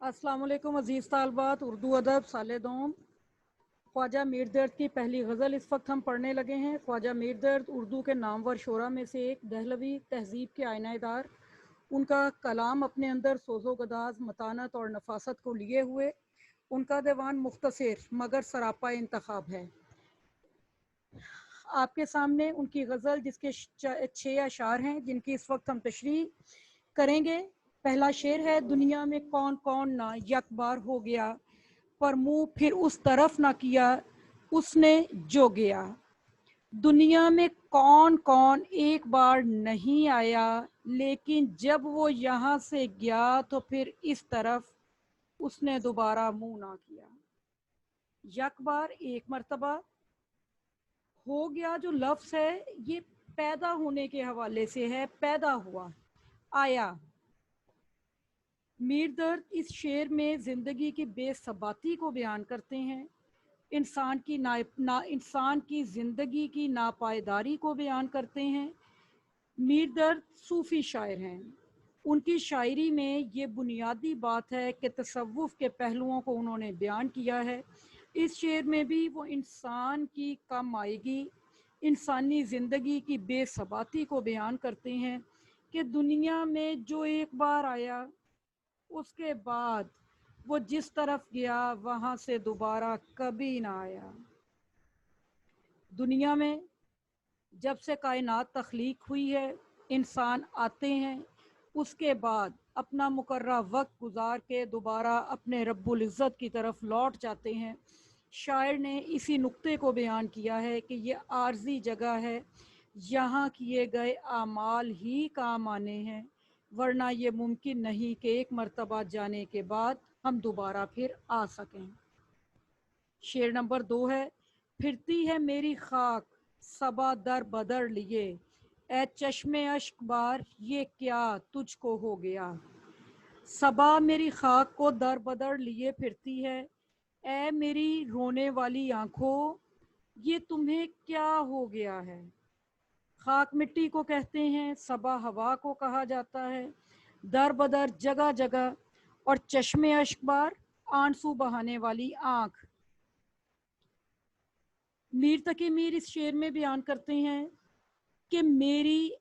अस्सलाम वालेकुम अजीज़ तालबात। उर्दू अदब साले दोम ख्वाजा मीर दर्द की पहली गज़ल इस वक्त हम पढ़ने लगे हैं। ख्वाजा मीर दर्द उर्दू के नामवर शोरा में से एक, दहलवी तहजीब के आयनादार। उनका कलाम अपने अंदर सोज़ो गदाज, मतानत और नफासत को लिए हुए। उनका दीवान मुख्तसर मगर सरापा इंतखाब है। आपके सामने उनकी गज़ल जिसके 6 अशार हैं, जिनकी इस वक्त हम तशरीह करेंगे। पहला शेर है, दुनिया में कौन कौन ना यकबार हो गया, पर मुंह फिर उस तरफ ना किया उसने जो गया। दुनिया में कौन कौन एक बार नहीं आया, लेकिन जब वो यहाँ से गया तो फिर इस तरफ उसने दोबारा मुंह ना किया। यक बार एक मर्तबा, हो गया जो लफ्ज़ है ये पैदा होने के हवाले से है, पैदा हुआ, आया। मीर दर्द इस शेर में ज़िंदगी की बेसबाती को बयान करते हैं, इंसान की ज़िंदगी की नापायदारी को बयान करते हैं। मीर दर्द सूफ़ी शायर हैं। उनकी शायरी में ये बुनियादी बात है कि तसव्वुफ़ के पहलुओं को उन्होंने बयान किया है। इस शेर में भी वो इंसान की कम आएगी, इंसानी ज़िंदगी की बेसबाती को बयान करते हैं कि दुनिया में जो एक बार आया उसके बाद वो जिस तरफ गया वहाँ से दोबारा कभी ना आया। दुनिया में जब से कायनात तख्लीक हुई है, इंसान आते हैं, उसके बाद अपना मुकर्रा वक्त गुजार के दोबारा अपने रब्बुल इज़्ज़त की तरफ लौट जाते हैं। शायर ने इसी नुक्ते को बयान किया है कि ये आर्जी जगह है, यहाँ किए गए आमाल ही काम आने हैं, वरना ये मुमकिन नहीं कि एक मर्तबा जाने के बाद हम दोबारा फिर आ सकें। शेर नंबर 2 है, फिरती है मेरी खाक सबा दर बदर लिए, ए चश्मे अश्क बार ये क्या तुझको हो गया। सबा मेरी खाक को दर बदर लिए फिरती है, ए मेरी रोने वाली आंखों ये तुम्हें क्या हो गया है। खाक मिट्टी को कहते हैं, सबा हवा को कहा जाता है, दर बदर जगह जगह, और चश्मे अश्क बार आंसू बहाने वाली आंख। मीर तकी मीर इस शेर में बयान करते हैं कि मेरी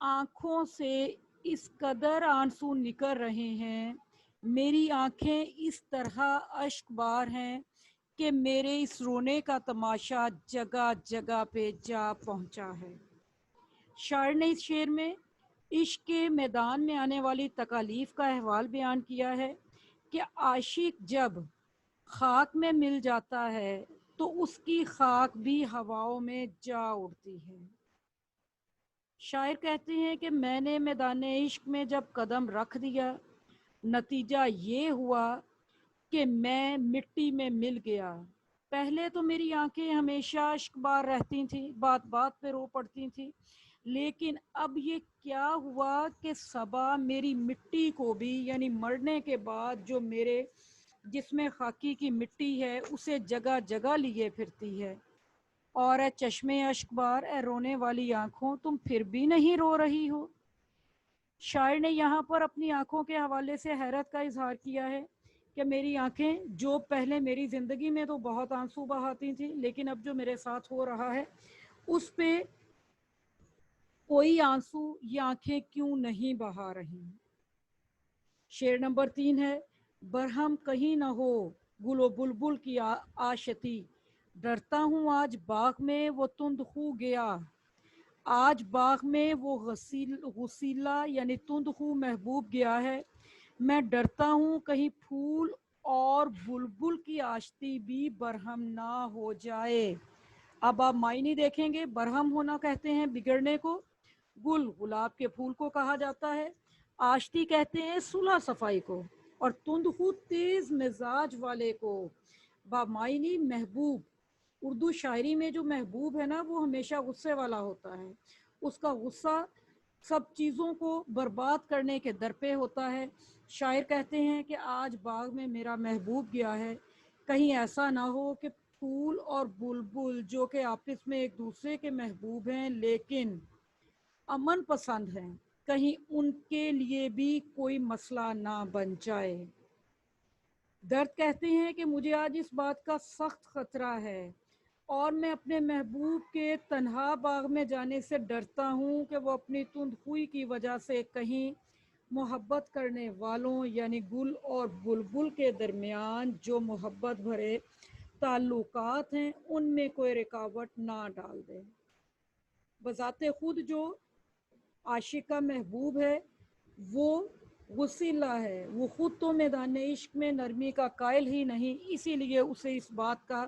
आँखों से इस कदर आंसू निकल रहे हैं, मेरी आँखें इस तरह अश्कबार हैं कि मेरे इस रोने का तमाशा जगह जगह पे जा पहुंचा है। शायर ने इस शेर में इश्क के मैदान में आने वाली तकालीफ का अहवाल बयान किया है कि आशिक जब खाक में मिल जाता है तो उसकी खाक भी हवाओं में जा उड़ती है। शायर कहते हैं कि मैंने मैदान इश्क में जब कदम रख दिया, नतीजा ये हुआ कि मैं मिट्टी में मिल गया। पहले तो मेरी आंखें हमेशा अश्कबार रहती थीं, बात बात पे रो पड़ती थीं, लेकिन अब ये क्या हुआ कि सबा मेरी मिट्टी को भी, यानी मरने के बाद जो मेरे जिसमें खाकी की मिट्टी है उसे जगह जगह लिए फिरती है। और ए चश्मे अश्कबार, ए रोने वाली आंखों तुम फिर भी नहीं रो रही हो। शायर ने यहाँ पर अपनी आंखों के हवाले से हैरत का इजहार किया है कि मेरी आंखें जो पहले मेरी ज़िंदगी में तो बहुत आंसू बहाती थी, लेकिन अब जो मेरे साथ हो रहा है उस पे कोई आंसू ये आंखें क्यों नहीं बहा रही। शेर नंबर 3 है, बरहम कहीं ना हो गुलो बुलबुल की आशती, डरता हूँ आज बाग में वो तुंद खू गया। आज बाग में वो गसीला यानी तुंद खू महबूब गया है। मैं डरता हूँ कहीं फूल और बुलबुल की आशती भी बरहम ना हो जाए। अब आप मायने देखेंगे, बरहम होना कहते हैं बिगड़ने को, गुल गुलाब के फूल को कहा जाता है, आशती कहते हैं सुलह सफाई को, और तुंदखू तेज मिजाज वाले को। बामायनी महबूब, उर्दू शायरी में जो महबूब है ना वो हमेशा गुस्से वाला होता है, उसका गुस्सा सब चीज़ों को बर्बाद करने के दर पे होता है। शायर कहते हैं कि आज बाग में मेरा महबूब गया है, कहीं ऐसा ना हो कि फूल और बुलबुल जो कि आपस में एक दूसरे के महबूब हैं लेकिन अमन पसंद हैं, कहीं उनके लिए भी कोई मसला ना बन जाए। درد کہتے ہیں کہ مجھے آج اس بات کا سخت خطرہ ہے اور میں اپنے محبوب کے تنہا باغ میں جانے سے ڈرتا ہوں کہ وہ اپنی تند خوئی کی وجہ سے کہیں محبت کرنے والوں یعنی گل اور بلبل کے درمیان جو محبت بھرے تعلقات ہیں ان میں کوئی رکاوٹ نہ ڈال دے۔ بذات خود جو عاشق کا محبوب ہے وہ غصیلا ہے، وہ خود تو میدان عشق میں نرمی کا قائل ہی نہیں، اسی لیے اسے اس بات کا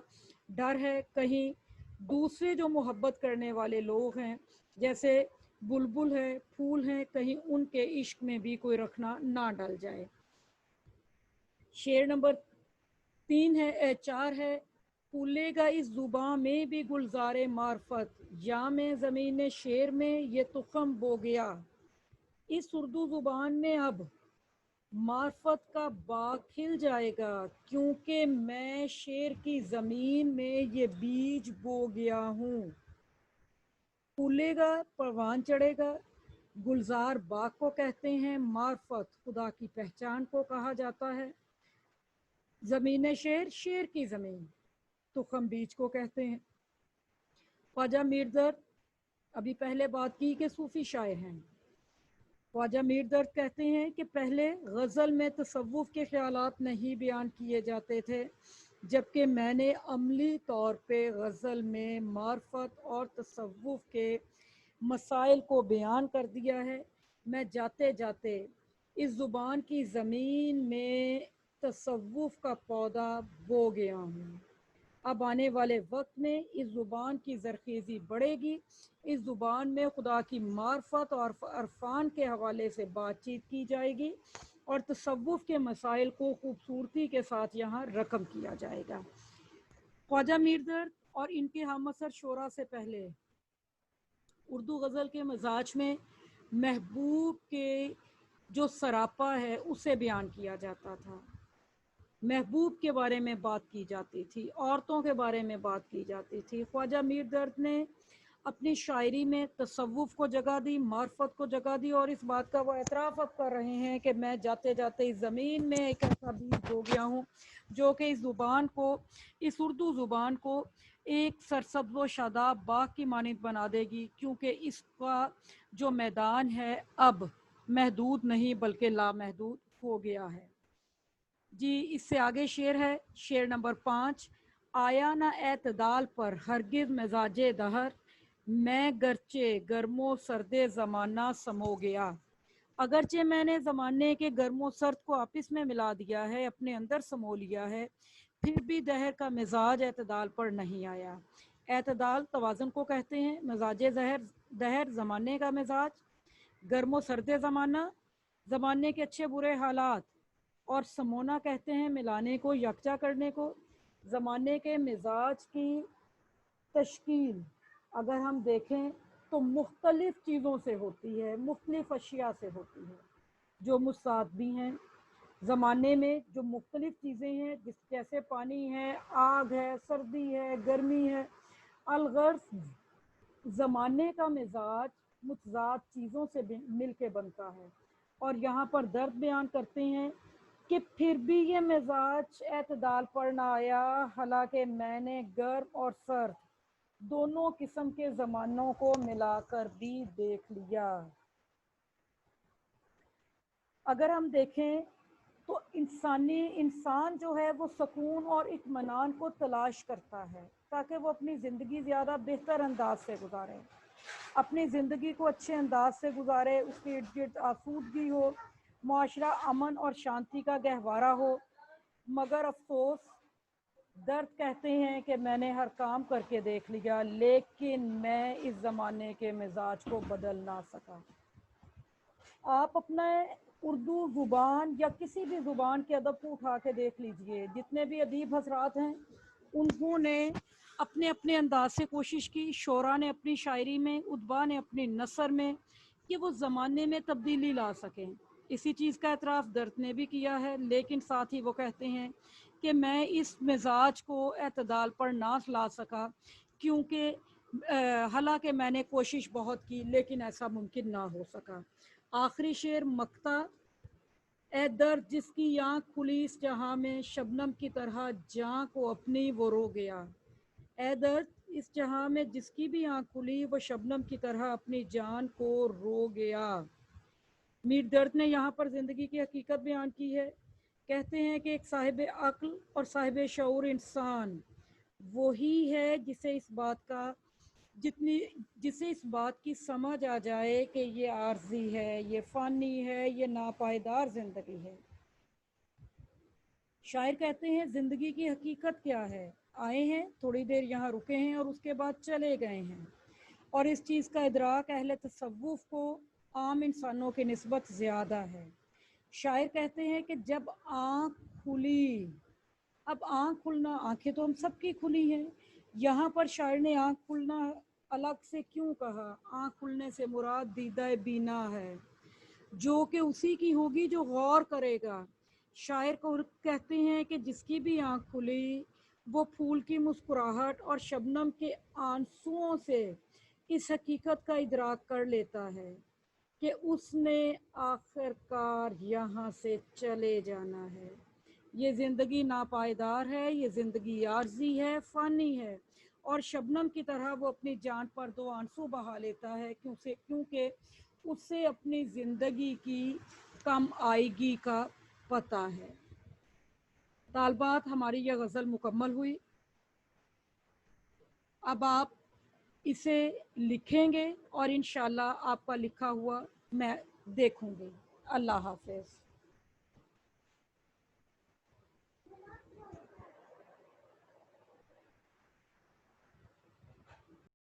ڈر ہے کہیں دوسرے جو محبت کرنے والے لوگ ہیں جیسے بلبل ہے، پھول ہیں، کہیں ان کے عشق میں بھی کوئی رکھنا نہ ڈل جائے۔ شعر نمبر 4 ہے، پھولے گا اس زباں میں بھی گلزار معرفت، یا میں زمین شعر میں یہ تخم بو گیا۔ اس اردو زبان میں اب معرفت کا باغ کھل جائے گا کیونکہ میں شعر کی زمین میں یہ بیج بو گیا ہوں۔ پھولے گا پروان چڑھے گا، گلزار باغ کو کہتے ہیں، معرفت خدا کی پہچان کو کہا جاتا ہے، زمین شعر شعر کی زمین تخم بیج کو کہتے ہیں۔ خواجہ میر درد، ابھی پہلے بات کی کہ صوفی شاعر ہیں، خواجہ میر درد کہتے ہیں کہ پہلے غزل میں تصوف کے خیالات نہیں بیان کیے جاتے تھے، جبکہ میں نے عملی طور پہ غزل میں معرفت اور تصوف کے مسائل کو بیان کر دیا ہے۔ میں جاتے جاتے اس زبان کی زمین میں تصوف کا پودا بو گیا ہوں۔ اب آنے والے وقت میں اس زبان کی زرخیزی بڑھے گی، اس زبان میں خدا کی معرفت اور عرفان کے حوالے سے بات چیت کی جائے گی اور تصوف کے مسائل کو خوبصورتی کے ساتھ یہاں رقم کیا جائے گا۔ خواجہ میر درد اور ان کے ہم عصر شعراء سے پہلے اردو غزل کے مزاج میں محبوب کے جو سراپا ہے اسے بیان کیا جاتا تھا، محبوب کے بارے میں بات کی جاتی تھی، عورتوں کے بارے میں بات کی جاتی تھی۔ خواجہ میر درد نے اپنی شاعری میں تصوف کو جگہ دی، معرفت کو جگہ دی، اور اس بات کا وہ اعتراف اب کر رہے ہیں کہ میں جاتے جاتے اس زمین میں ایک ایسا بیج ہو گیا ہوں جو کہ اس زبان کو، اس اردو زبان کو ایک سرسبز و شاداب باغ کی مانند بنا دے گی، کیونکہ اس کا جو میدان ہے اب محدود نہیں بلکہ لامحدود ہو گیا ہے۔ جی اس سے آگے شعر ہے، شعر نمبر 5، آیا نہ اعتدال پر ہرگز مزاج دہر، میں گرچہ گرم و سرد زمانہ سمو گیا۔ اگرچہ میں نے زمانے کے گرم و سرد کو آپس میں ملا دیا ہے، اپنے اندر سمو لیا ہے، پھر بھی دہر کا مزاج اعتدال پر نہیں آیا۔ اعتدال توازن کو کہتے ہیں، مزاج دہر زمانے کا مزاج، گرم و سرد زمانہ زمانے کے اچھے برے حالات، اور سمونا کہتے ہیں ملانے کو، یکجا کرنے کو۔ زمانے کے مزاج کی تشکیل اگر ہم دیکھیں تو مختلف چیزوں سے ہوتی ہے، مختلف اشیاء سے ہوتی ہے جو متضاد بھی ہیں۔ زمانے میں جو مختلف چیزیں ہیں جیسے پانی ہے، آگ ہے، سردی ہے، گرمی ہے، الغرض زمانے کا مزاج متضاد چیزوں سے مل کے بنتا ہے، اور یہاں پر درد بیان کرتے ہیں کہ پھر بھی یہ مزاج اعتدال پر نہ آیا، حالانکہ میں نے گرم اور سرد دونوں قسم کے زمانوں کو ملا کر بھی دیکھ لیا۔ اگر ہم دیکھیں تو انسان جو ہے وہ سکون اور اطمینان کو تلاش کرتا ہے تاکہ وہ اپنی زندگی زیادہ بہتر انداز سے گزارے، اپنی زندگی کو اچھے انداز سے گزارے، اس کے ارد گرد آسودگی ہو، معاشرہ امن اور شانتی کا گہوارہ ہو۔ مگر افسوس، درد کہتے ہیں کہ میں نے ہر کام کر کے دیکھ لیا لیکن میں اس زمانے کے مزاج کو بدل نہ سکا۔ آپ اپنا اردو زبان یا کسی بھی زبان کے ادب کو اٹھا کے دیکھ لیجئے، جتنے بھی ادیب حضرات ہیں انہوں نے اپنے اپنے انداز سے کوشش کی، شعراء نے اپنی شاعری میں، ادبا نے اپنی نثر میں، کہ وہ زمانے میں تبدیلی لا سکیں۔ اسی چیز کا اعتراف درد نے بھی کیا ہے، لیکن ساتھ ہی وہ کہتے ہیں کہ میں اس مزاج کو اعتدال پر نہ لا سکا کیونکہ حالانکہ میں نے کوشش بہت کی لیکن ایسا ممکن نہ ہو سکا۔ آخری شعر مقطع ए दर्द जिसकी आँख खुली इस जहां में, शबनम की तरह जान को अपनी वो रो गया। ए दर्द इस जहां में जिसकी भी आँख खुली, वो शबनम की तरह अपनी जान को रो गया। मीर दर्द ने यहाँ पर ज़िंदगी की हकीकत बयान की है। कहते हैं कि एक साहिब अक्ल और साहिब शऊर इंसान वही है जिसे इस बात की समझ आ जाए कि ये आर्जी है, ये फ़ानी है, ये नापायदार ज़िंदगी है। शायर कहते हैं ज़िंदगी की हकीकत क्या है, आए हैं थोड़ी देर यहाँ रुके हैं और उसके बाद चले गए हैं। और इस चीज़ का इदराक अहले तसव्वुफ़ को आम इंसानों की निस्बत ज़्यादा है। शायर कहते हैं कि जब आँख खुली, अब आँख खुलना, आंखें तो हम सबकी खुली हैं, यहाँ पर शायर ने आँख खुलना अलग से क्यों कहा? आँख खुलने से मुराद दीदा बीना है, जो कि उसी की होगी जो गौर करेगा। शायर को कहते हैं कि जिसकी भी आँख खुली, वो फूल की मुस्कुराहट और शबनम के आंसुओं से इस हकीकत का इदराक कर लेता है कि उसने आखिरकार यहाँ से चले जाना है। ये ज़िंदगी नापायदार है, ये ज़िंदगी आर्जी है, फ़ानी है। और शबनम की तरह वो अपनी जान पर दो आंसू बहा लेता है क्योंकि उसे अपनी ज़िंदगी की कम आएगी का पता है। तालबात हमारी यह गज़ल मुकम्मल हुई। अब आप इसे लिखेंगे और इंशाल्लाह आपका लिखा हुआ मैं देखूंगी। अल्लाह हाफ़िज़।